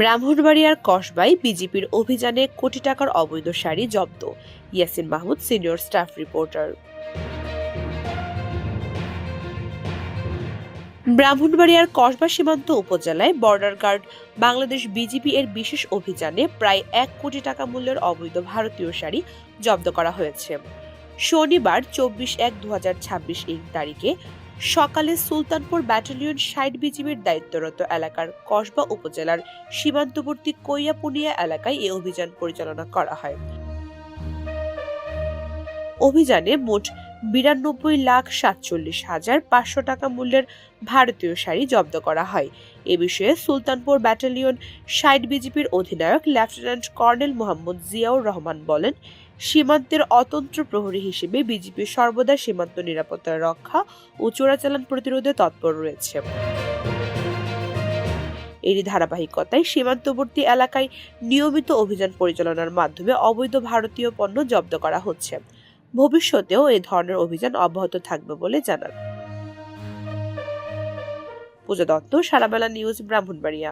ব্রাহ্মণবাড়িয়ার কসবায় বিজিবির অভিযানে কোটি টাকার অবৈধ শাড়ি জব্দ। Yasin Mahmud, senior staff reporter. ব্রাহ্মণবাড়িয়ার কসবা সীমান্ত উপজেলায় বর্ডার গার্ড বাংলাদেশ বিজিবি এর বিশেষ অভিযানে প্রায় 1 কোটি টাকা মূল্যের অবৈধ ভারতীয় শাড়ি জব্দ করা হয়েছে। শনিবার 24/1/2026 তারিখে সকালে সুলতানপুর ব্যাটালিয়ন 60 বিজিবির দায়িত্বরত এলাকার কসবা উপজেলার সীমান্তবর্তী কৈয়াপুনিয়া এলাকায় এই অভিযান পরিচালনা করা হয়। অভিযানে মোট 92,47,500 টাকা মূল্যের ভারতীয় শাড়ি জব্দ করা হয়। এ বিষয়ে সুলতানপুর ব্যাটালিয়ন 60 বিজিবির অধিনায়ক লেফটেন্যান্ট কর্নেল মোহাম্মদ জিয়াউর রহমান বলেন, সীমান্তের অতন্ত্র প্রহরী হিসেবে বিজিবি সর্বদা সীমান্ত নিরাপত্তা রক্ষা ও চোরাচালান প্রতিরোধে তৎপর রয়েছে। এরই ধারাবাহিকতায় সীমান্তবর্তী এলাকায় নিয়মিত অভিযান পরিচালনার মাধ্যমে অবৈধ ভারতীয় পণ্য জব্দ করা হচ্ছে। ভবিষ্যতেও এ ধরনের অভিযান অব্যাহত থাকবে বলে জানান। পূজা দত্ত, সারাবেলা নিউজ, ব্রাহ্মণবাড়িয়া।